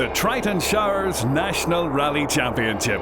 the Triton Showers National Rally Championship.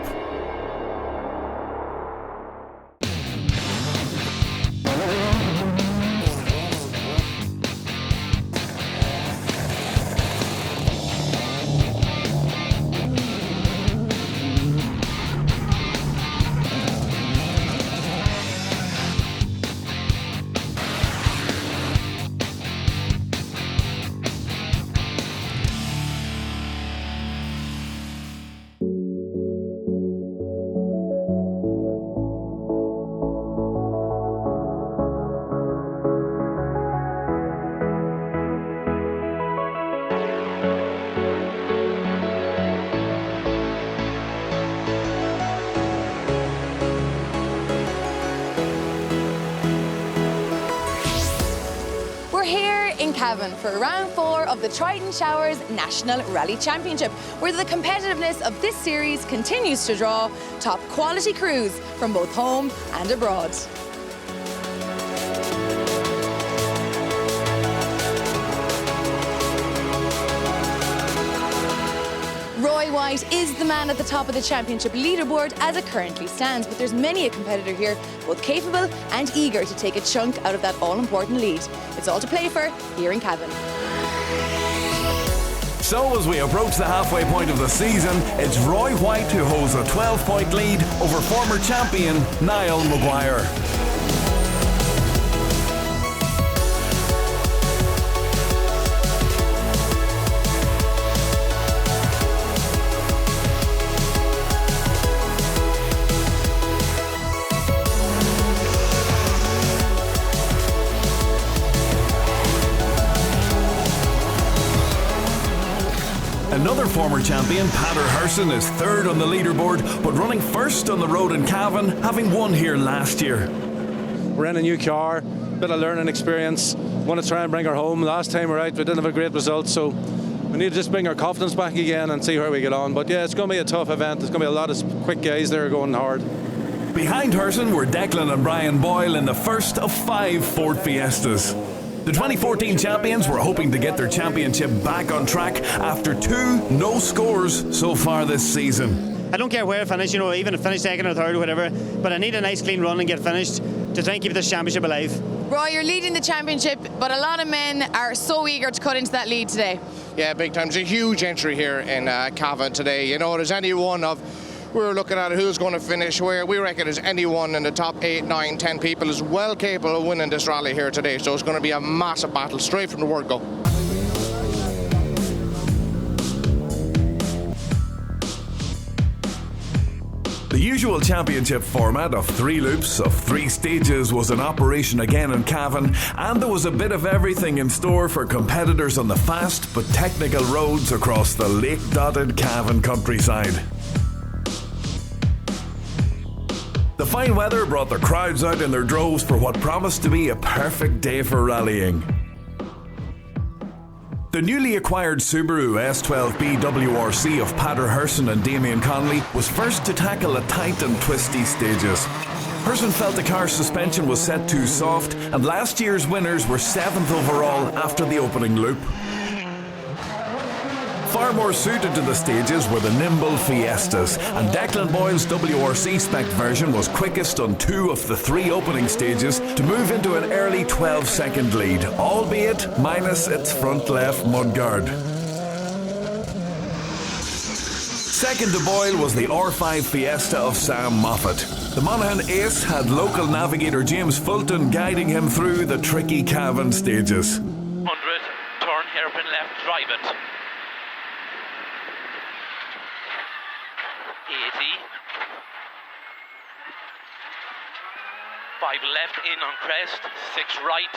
We're here in Cavan for round 4 of the Triton Showers National Rally Championship, where the competitiveness of this series continues to draw top quality crews from both home and abroad. Roy White is the man at the top of the championship leaderboard as it currently stands, but there's many a competitor here, both capable and eager to take a chunk out of that all-important lead. It's all to play for here in Cavan. So as we approach the halfway point of the season, it's Roy White who holds a 12-point lead over former champion Niall Maguire. Another former champion, Pater Herson, is third on the leaderboard, but running first on the road in Cavan, having won here last year. We're in a new car, bit of learning experience. Want to try and bring her home. Last time we were out, we didn't have a great result, so we need to just bring our confidence back again and see where we get on. But yeah, it's going to be a tough event. There's going to be a lot of quick guys there going hard. Behind Herson were Declan and Brian Boyle in the first of 5 Ford Fiestas. The 2014 champions were hoping to get their championship back on track after 2 no scores so far this season. I don't care where I finish, even if I finish second or third or whatever, but I need a nice clean run and get finished to try and keep this championship alive. Roy, you're leading the championship, but a lot of men are so eager to cut into that lead today. Yeah, big time. There's a huge entry here in Cavan today. There's any one of... We're looking at who's going to finish where. We reckon there's anyone in the top 8, 9, 10 people is well capable of winning this rally here today. So it's going to be a massive battle straight from the word go. The usual championship format of 3 loops of 3 stages was in operation again in Cavan, and there was a bit of everything in store for competitors on the fast but technical roads across the lake-dotted Cavan countryside. The fine weather brought the crowds out in their droves for what promised to be a perfect day for rallying. The newly acquired Subaru S12B WRC of Pater Herson and Damien Conley was first to tackle the tight and twisty stages. Herson felt the car's suspension was set too soft, and last year's winners were 7th overall after the opening loop. Far more suited to the stages were the nimble Fiestas, and Declan Boyle's WRC spec version was quickest on 2 of the 3 opening stages to move into an early 12-second lead, albeit minus its front left mudguard. Second to Boyle was the R5 Fiesta of Sam Moffat. The Monaghan ace had local navigator James Fulton guiding him through the tricky Cavan stages. 100, turn hairpin left, drive it. 80. 5 left in on crest, 6 right,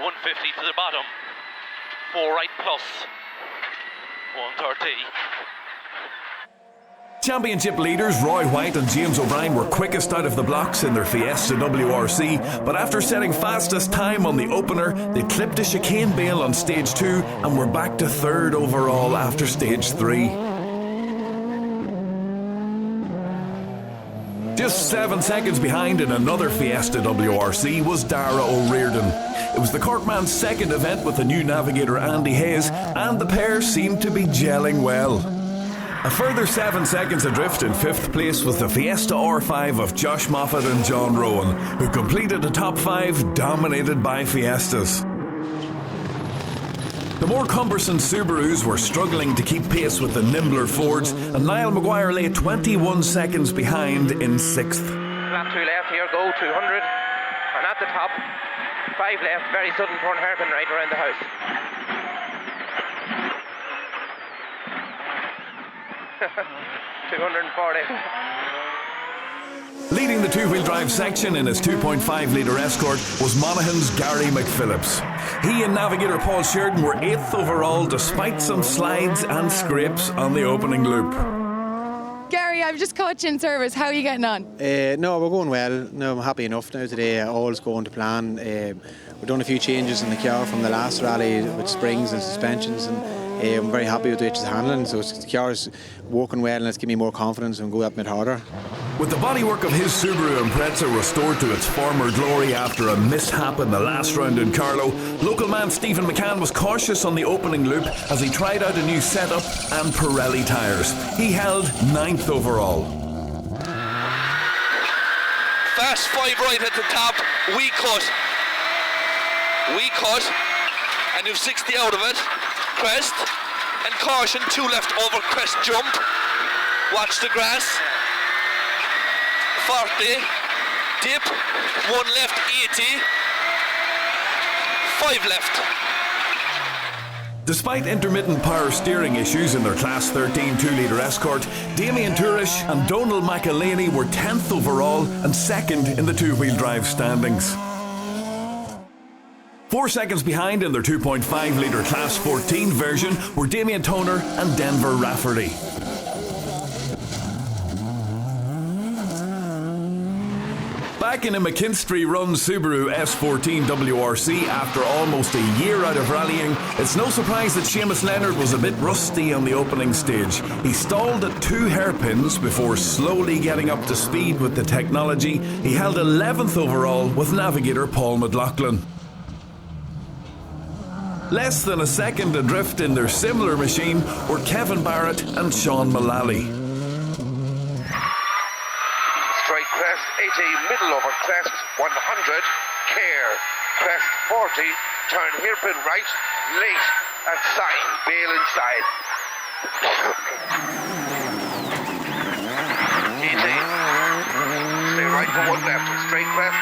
150 to the bottom, 4 right plus, 130. Championship leaders Roy White and James O'Brien were quickest out of the blocks in their Fiesta WRC, but after setting fastest time on the opener, they clipped a chicane bale on stage 2 and were back to 3rd overall after stage 3. Just 7 seconds behind in another Fiesta WRC was Dara O'Riordan. It was the Corkman's second event with the new navigator Andy Hayes, and the pair seemed to be gelling well. A further 7 seconds adrift in 5th place was the Fiesta R5 of Josh Moffat and John Rowan, who completed a top 5 dominated by Fiestas. The more cumbersome Subarus were struggling to keep pace with the nimbler Fords, and Niall Maguire lay 21 seconds behind in 6th. Lap 2 left here, go 200, and at the top, 5 left, very sudden turn hairpin right around the house. 240. Leading the two-wheel drive section in his 2.5 litre Escort was Monaghan's Gary McPhillips. He and navigator Paul Sheridan were 8th overall despite some slides and scrapes on the opening loop. Gary, I've just caught you in service. How are you getting on? No, we're going well. No, I'm happy enough now today. All's going to plan. We've done a few changes in the car from the last rally with springs and suspensions, and I'm very happy with the way it's handling. So the car's working well, and it's given me more confidence and go that bit harder. With the bodywork of his Subaru Impreza restored to its former glory after a mishap in the last round in Carlow, local man Stephen McCann was cautious on the opening loop as he tried out a new setup and Pirelli tyres. He held 9th overall. Fast 5 right at the top, we cut, and you've 60 out of it. Crest, and caution, 2 left over crest jump. Watch the grass. 40, dip, 1 left 80, 5 left. Despite intermittent power steering issues in their Class 13 2-litre Escort, Damien Tourish and Donald McElhaney were 10th overall and 2nd in the two-wheel drive standings. 4 seconds behind in their 2.5-litre Class 14 version were Damien Toner and Denver Rafferty. Back in a McKinstry-run Subaru S14 WRC after almost a year out of rallying, it's no surprise that Seamus Leonard was a bit rusty on the opening stage. He stalled at 2 hairpins before slowly getting up to speed with the technology. He held 11th overall with navigator Paul McLaughlin. Less than a second adrift in their similar machine were Kevin Barrett and Sean Mullally. Straight crest, 80, middle over crest, 100, care, crest 40, turn hairpin right, late, and sign, bail inside. 80, stay right for 1 left, straight crest.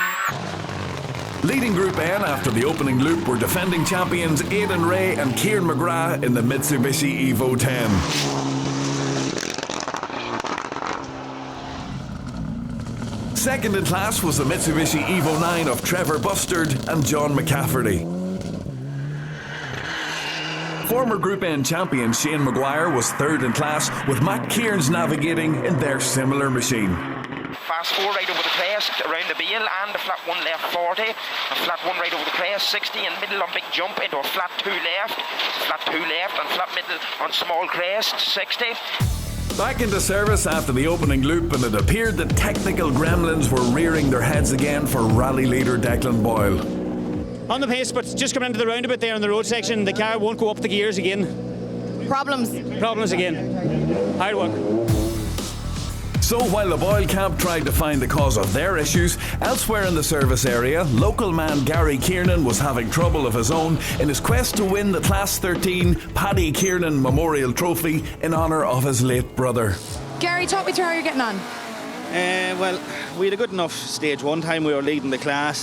Leading Group N after the opening loop were defending champions Aidan Ray and Kieran McGrath in the Mitsubishi Evo 10. Second in class was the Mitsubishi Evo 9 of Trevor Bustard and John McCafferty. Former Group N champion Shane Maguire was 3rd in class, with Matt Kearns navigating in their similar machine. Fast 4 right over the crest, around the bail, and the flat 1 left 40, and flat 1 right over the crest 60, and middle on big jump into a flat 2 left, flat 2 left, and flat middle on small crest 60. Back into service after the opening loop, and it appeared that technical gremlins were rearing their heads again for rally leader Declan Boyle. On the pace, but just coming into the roundabout there on the road section, the car won't go up the gears again. Problems again. Hard work. So while the Boyle camp tried to find the cause of their issues, elsewhere in the service area, local man Gary Kiernan was having trouble of his own in his quest to win the Class 13 Paddy Kiernan Memorial Trophy in honour of his late brother. Gary, talk me through how you're getting on. Well, we had a good enough stage 1 time. We were leading the class.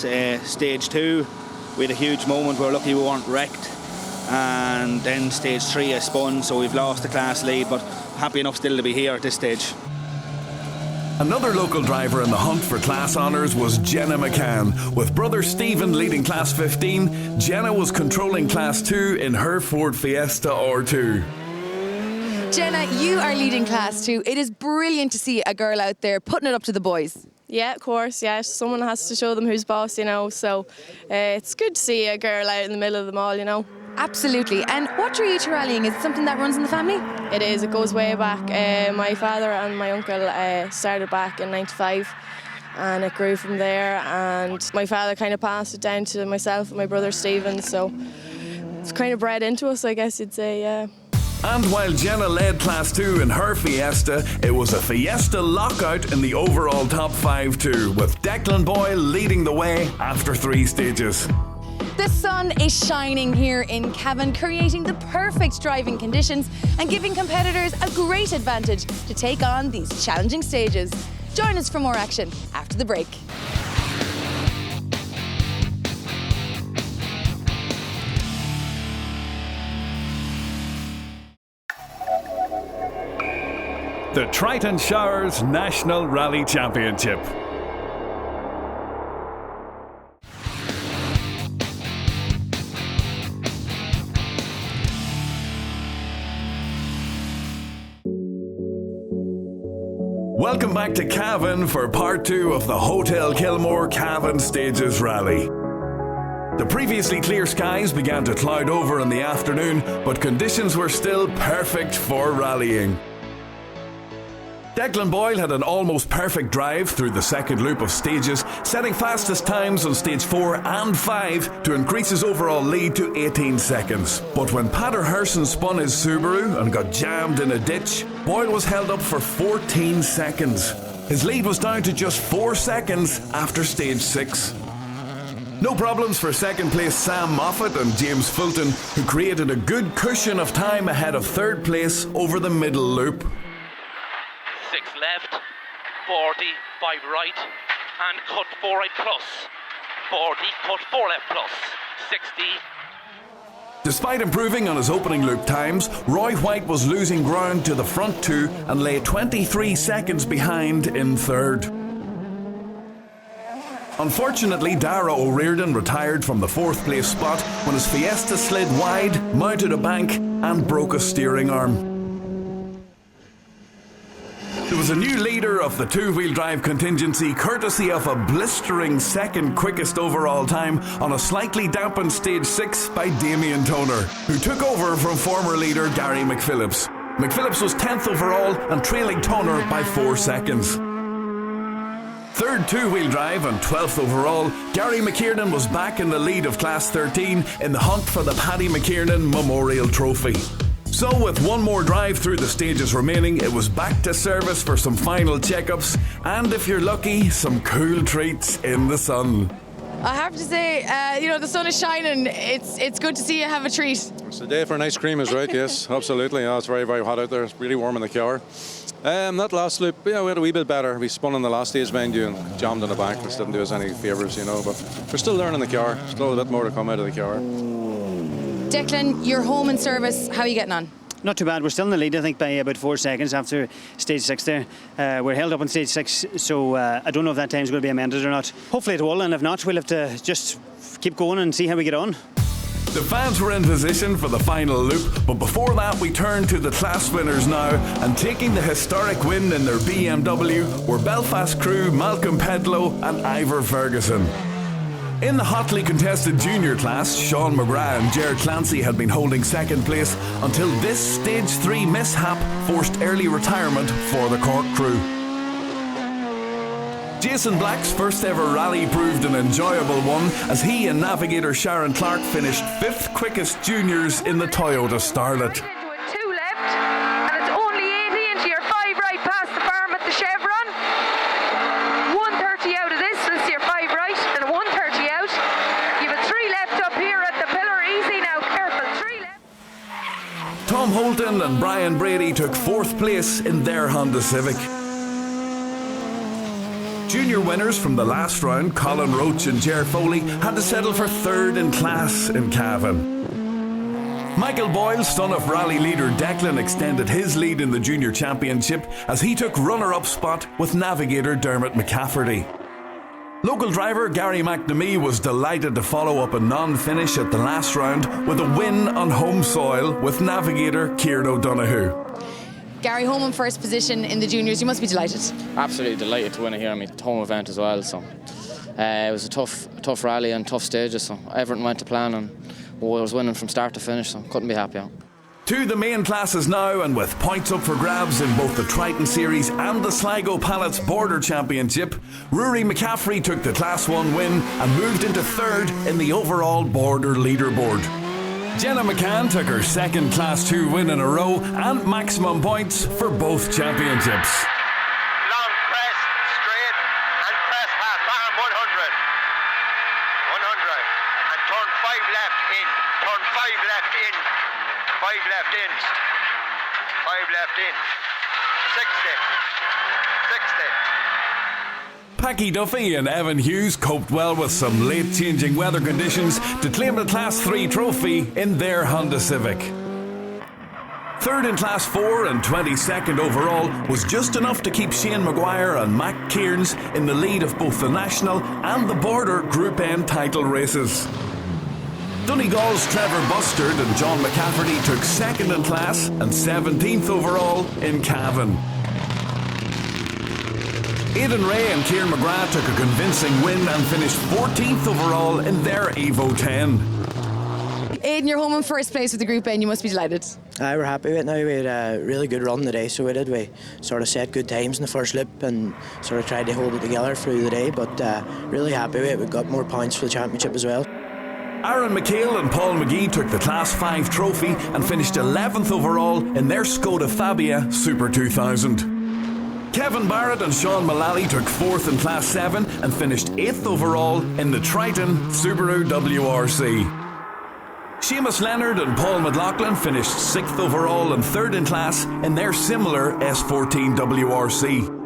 Stage 2, we had a huge moment. We were lucky we weren't wrecked. And then stage 3, I spun, so we've lost the class lead, but happy enough still to be here at this stage. Another local driver in the hunt for class honours was Jenna McCann. With brother Stephen leading Class 15, Jenna was controlling Class 2 in her Ford Fiesta R2. Jenna, you are leading Class 2. It is brilliant to see a girl out there putting it up to the boys. Yeah, of course, yeah. Someone has to show them who's boss, you know. So it's good to see a girl out in the middle of them all, you know. Absolutely. And what drew you to rallying? Is it something that runs in the family? It is. It goes way back. My father and my uncle started back in '95, and it grew from there. And my father kind of passed it down to myself and my brother Stephen. So it's kind of bred into us, I guess you'd say. Yeah. And while Jenna led Class 2 in her Fiesta, it was a Fiesta lockout in the overall top 5 too, with Declan Boyle leading the way after 3 stages. The sun is shining here in Cavan, creating the perfect driving conditions and giving competitors a great advantage to take on these challenging stages. Join us for more action after the break. The Triton Showers National Rally Championship. Welcome back to Cavan for part 2 of the Hotel Kilmore Cavan Stages Rally. The previously clear skies began to cloud over in the afternoon, but conditions were still perfect for rallying. Declan Boyle had an almost perfect drive through the second loop of stages, setting fastest times on stage 4 and 5 to increase his overall lead to 18 seconds. But when Pater Herson spun his Subaru and got jammed in a ditch, Boyle was held up for 14 seconds. His lead was down to just 4 seconds after stage 6. No problems for second place Sam Moffat and James Fulton, who created a good cushion of time ahead of third place over the middle loop. 6 left, 40, 5 right, and cut 4 right plus. 40, cut 4 left plus. 60. Despite improving on his opening loop times, Roy White was losing ground to the front 2 and lay 23 seconds behind in third. Unfortunately, Dara O'Riordan retired from the 4th place spot when his Fiesta slid wide, mounted a bank and broke a steering arm. There was a new leader of the 2-wheel drive contingency, courtesy of a blistering second quickest overall time on a slightly dampened stage 6 by Damien Toner, who took over from former leader Gary McPhillips. McPhillips was 10th overall and trailing Toner by 4 seconds. Third 2-wheel drive and 12th overall, Gary McKiernan was back in the lead of Class 13 in the hunt for the Paddy McKiernan Memorial Trophy. So with one more drive through the stages remaining, it was back to service for some final checkups and, if you're lucky, some cool treats in the sun. I have to say, the sun is shining. It's good to see you have a treat. It's a day for an ice cream, is right, yes, absolutely. Yeah, it's very, very hot out there. It's really warm in the car. That last loop, we had a wee bit better. We spun on the last stage venue and jammed in the back, which didn't do us any favours, but we're still learning the car. Still a bit more to come out of the car. Declan, you're home in service. How are you getting on? Not too bad. We're still in the lead, I think, by about 4 seconds after stage 6 there. We're held up on stage 6, so I don't know if that time's going to be amended or not. Hopefully it will, and if not, we'll have to just keep going and see how we get on. The fans were in position for the final loop, but before that we turn to the class winners now, and taking the historic win in their BMW were Belfast crew Malcolm Pedlow and Ivor Ferguson. In the hotly contested junior class, Sean McGrath and Ger Clancy had been holding second place until this stage 3 mishap forced early retirement for the Cork crew. Jason Black's first ever rally proved an enjoyable one as he and navigator Sharon Clark finished 5th quickest juniors in the Toyota Starlet. 2 left, and it's only 80 into your 5 right past the farm at the Chevron. 130 out of this is your 5 right, and 130 out. You have a 3 left up here at the pillar. Easy now, careful. 3 left. Tom Holton and Brian Brady took 4th place in their Honda Civic. Junior winners from the last round, Colin Roach and Ger Foley, had to settle for 3rd in class in Cavan. Michael Boyle, son of rally leader Declan, extended his lead in the junior championship as he took runner-up spot with navigator Dermot McCafferty. Local driver Gary McNamee was delighted to follow up a non-finish at the last round with a win on home soil with navigator Kieran O'Donoghue. Gary, home in first position in the juniors. You must be delighted. Absolutely delighted to win it here. I mean, home event as well. So it was a tough rally and tough stages. So everything went to plan, and But I was winning from start to finish, so couldn't be happier. To the main classes now, and with points up for grabs in both the Triton Series and the Sligo Pallets Border Championship, Rory McCaffrey took the Class 1 win and moved into third in the overall Border leaderboard. Jenna McCann took her second Class 2 win in a row and maximum points for both championships. Long press, straight, and press half, bottom 100. 100, and turn 5 left in, turn 5 left in. 5 left in, 5 left in, 60, 60. Packy Duffy and Evan Hughes coped well with some late changing weather conditions to claim the Class 3 trophy in their Honda Civic. Third in Class 4 and 22nd overall was just enough to keep Shane Maguire and Mac Kearns in the lead of both the National and the Border Group N title races. Donegal's Trevor Bustard and John McCafferty took second in class and 17th overall in Cavan. Aidan Ray and Kieran McGrath took a convincing win and finished 14th overall in their Evo 10. Aidan, you're home in first place with the Group N. You must be delighted. We're happy with it now. We had a really good run today, so we did. We sort of set good times in the first loop and sort of tried to hold it together through the day, but really happy with it. We got more points for the championship as well. Aaron McHale and Paul McGee took the Class 5 trophy and finished 11th overall in their Skoda Fabia Super 2000. Kevin Barrett and Sean Mullally took 4th in Class 7 and finished 8th overall in the Triton Subaru WRC. Seamus Leonard and Paul McLaughlin finished 6th overall and 3rd in class in their similar S14 WRC.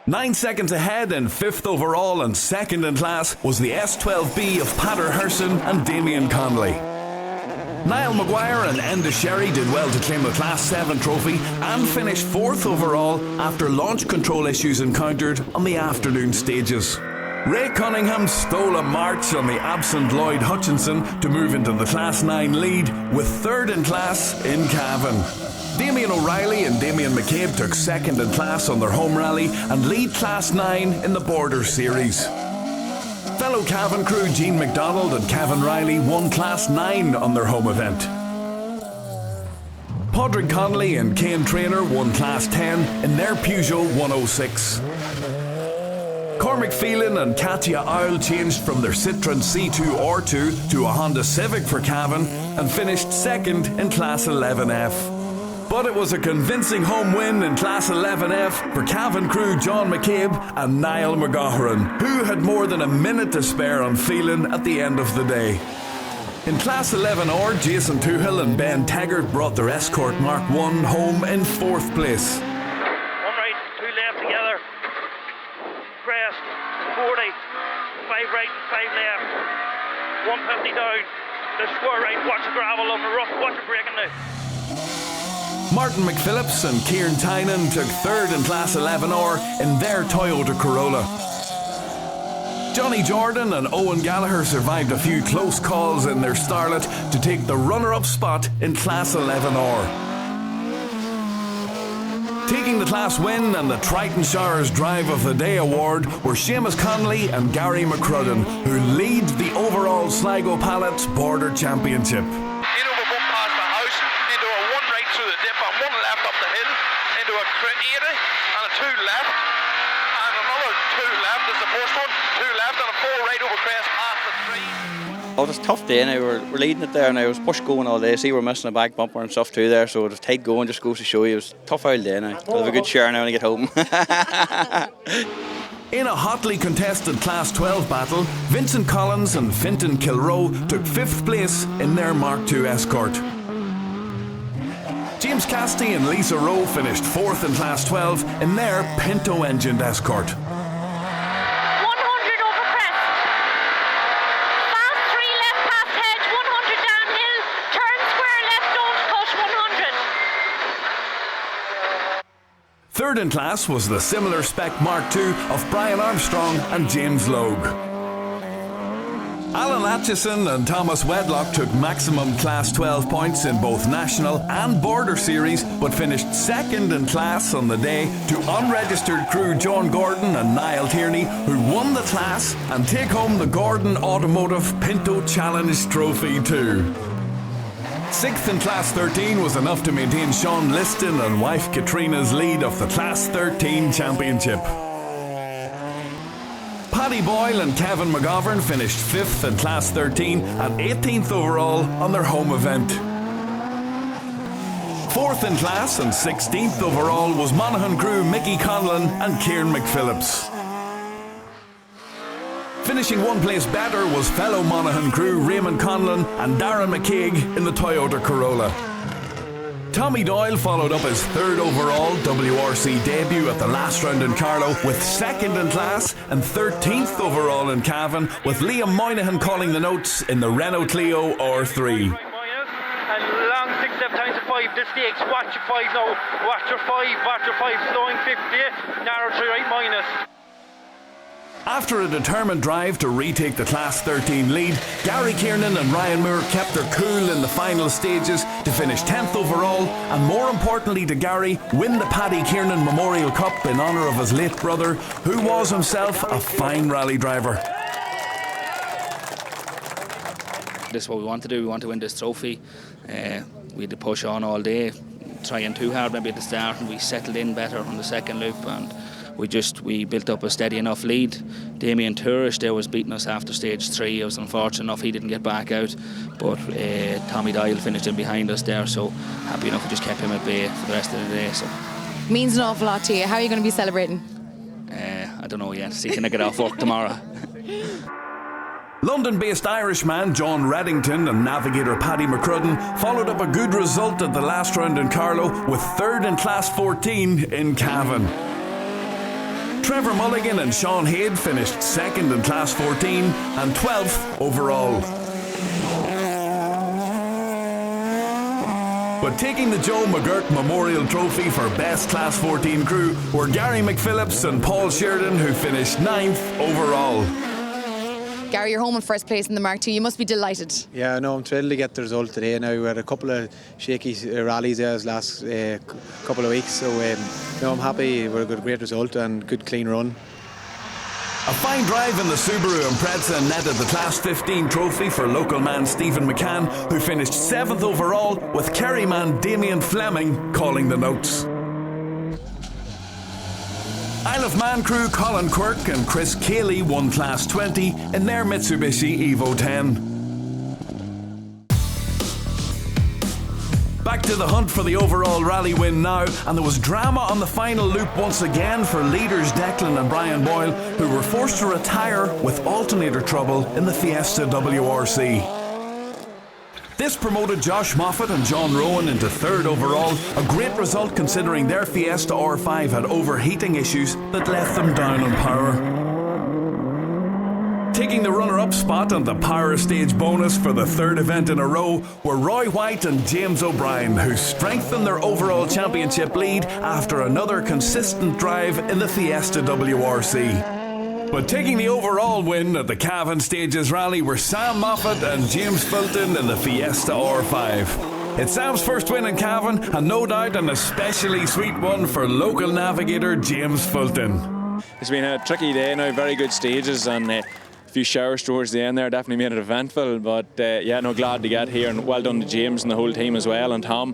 9 seconds ahead in 5th overall and 2nd in class was the S12B of Pater Herson and Damien Conley. Niall Maguire and Enda Sherry did well to claim the Class 7 trophy and finished 4th overall after launch control issues encountered on the afternoon stages. Ray Cunningham stole a march on the absent Lloyd Hutchinson to move into the Class 9 lead with 3rd in class in Cavan. Damien O'Reilly and Damien McCabe took 2nd in class on their home rally and lead Class 9 in the Border Series. Fellow Cavan crew Gene McDonald and Cavan Riley won Class 9 on their home event. Padraig Connolly and Kane Traynor won Class 10 in their Peugeot 106. Cormac Phelan and Katya Owl changed from their Citroen C2 R2 to a Honda Civic for Cavan and finished 2nd in Class 11F. But it was a convincing home win in Class 11F for Cavan crew John McCabe and Niall McGoharan, who had more than a minute to spare on Phelan at the end of the day. In Class 11R, Jason Toohill and Ben Taggart brought their Escort Mark 1 home in 4th place. 1 right, 2 left together. Crest, 40, 5 right and 5 left. 150 down. The square right, watch the gravel on the rough, watch it breaking now. Martin McPhillips and Kieran Tynan took 3rd in Class 11R in their Toyota Corolla. Johnny Jordan and Owen Gallagher survived a few close calls in their Starlet to take the runner-up spot in Class 11R. Taking the class win and the Triton Showers Drive of the Day award were Seamus Connolly and Gary McCrudden, who lead the overall Sligo Pallets Border Championship. Into a 80 and a 2 left, and another 2 left is the first one, 2 left and a 4 right over crest past the 3. Oh, it was a tough day now. We're leading it there and I was push going all day. See, we're missing a back bumper and stuff too there, so it was tight going, just goes to show you. It was a tough old day now. We'll have a good share now when I get home. In a hotly contested Class 12 battle, Vincent Collins and Fintan Kilroe took 5th place in their Mark II Escort. James Castey and Lisa Rowe finished 4th in Class 12 in their Pinto-engined Escort. 100 over crest. Fast 3 left past hedge, 100 downhill. Turn square left, don't cut, 100. 3rd in class was the similar spec Mark II of Brian Armstrong and James Logue. Alan Atchison and Thomas Wedlock took maximum Class 12 points in both National and Border Series, but finished second in class on the day to unregistered crew John Gordon and Niall Tierney, who won the class and take home the Gordon Automotive Pinto Challenge Trophy too. Sixth in Class 13 was enough to maintain Sean Liston and wife Katrina's lead of the Class 13 Championship. Paddy Boyle and Cavan McGovern finished 5th in Class 13 and 18th overall on their home event. 4th in class and 16th overall was Monaghan crew Mickey Conlon and Kieran McPhillips. Finishing one place better was fellow Monaghan crew Raymond Conlon and Darren McCaig in the Toyota Corolla. Tommy Doyle followed up his 3rd overall WRC debut at the last round in Carlow with 2nd in class and 13th overall in Cavan, with Liam Moynihan calling the notes in the Renault Clio R3. And long 6 left times to 5, the stakes, watch your 5 now, watch your 5, slowing 50, narrow 3 right minus. After a determined drive to retake the Class 13 lead, Gary Kiernan and Ryan Moore kept their cool in the final stages to finish 10th overall, and more importantly to Gary, win the Paddy Kiernan Memorial Cup in honour of his late brother, who was himself a fine rally driver. This is what we want to do. We want to win this trophy. We had to push on all day, trying too hard maybe at the start, and we settled in better on the second loop, and we built up a steady enough lead. Damien Tourish there was beating us after stage 3. It was unfortunate enough he didn't get back out, but Tommy Doyle finished in behind us there, so happy enough we just kept him at bay for the rest of the day. So Means an awful lot to you. How are you going to be celebrating? I don't know yet. See, can I get off work tomorrow? London-based Irishman John Reddington and navigator Paddy McCrudden followed up a good result at the last round in Carlow with 3rd in Class 14 in Cavan. Trevor Mulligan and Sean Hayde finished 2nd in Class 14 and 12th overall. But taking the Joe McGirt Memorial Trophy for Best Class 14 crew were Gary McPhillips and Paul Sheridan, who finished 9th overall. Gary, you're home in first place in the Mark II. You must be delighted. Yeah, no, I'm thrilled to get the result today. Now we had a couple of shaky rallies there the last couple of weeks, so I'm happy. We got a great result and good clean run. A fine drive in the Subaru Impreza netted the Class 15 trophy for local man Stephen McCann, who finished 7th overall, with Kerry man Damien Fleming calling the notes. Isle of Man crew Colin Quirk and Chris Cayley won Class 20 in their Mitsubishi Evo 10. Back to the hunt for the overall rally win now, and there was drama on the final loop once again for leaders Declan and Brian Boyle, who were forced to retire with alternator trouble in the Fiesta WRC. This promoted Josh Moffat and John Rowan into 3rd overall, a great result considering their Fiesta R5 had overheating issues that left them down on power. Taking the runner-up spot and the power stage bonus for the 3rd event in a row were Roy White and James O'Brien, who strengthened their overall championship lead after another consistent drive in the Fiesta WRC. But taking the overall win at the Cavan Stages Rally were Sam Moffat and James Fulton in the Fiesta R5. It's Sam's first win in Cavan, and no doubt an especially sweet one for local navigator James Fulton. It's been a tricky day now, very good stages, and a few showers towards the end there definitely made it eventful, but glad to get here, and well done to James and the whole team as well, and Tom.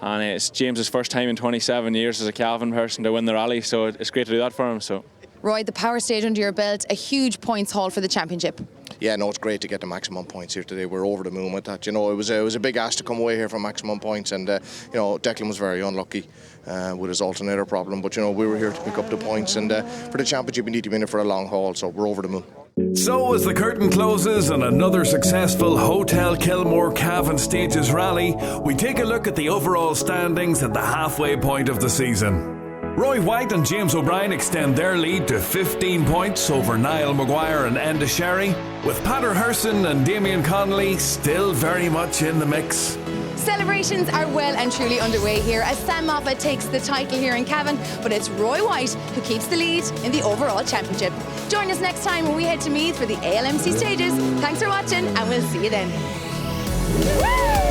And it's James's first time in 27 years as a Cavan person to win the rally, so it's great to do that for him. So, Roy, the power stage under your belt, a huge points haul for the championship. Yeah, no, it's great to get the maximum points here today. We're over the moon with that. You know, it was a big ask to come away here from maximum points, and Declan was very unlucky with his alternator problem. But we were here to pick up the points, and for the championship, we need to be in it for a long haul. So we're over the moon. So as the curtain closes on another successful Hotel Kilmore Cavan Stages Rally, we take a look at the overall standings at the halfway point of the season. Roy White and James O'Brien extend their lead to 15 points over Niall Maguire and Enda Sherry, with Patter Herson and Damien Connolly still very much in the mix. Celebrations are well and truly underway here as Sam Moffat takes the title here in Cavan, but it's Roy White who keeps the lead in the overall championship. Join us next time when we head to Meath for the ALMC stages. Thanks for watching and we'll see you then. Woo!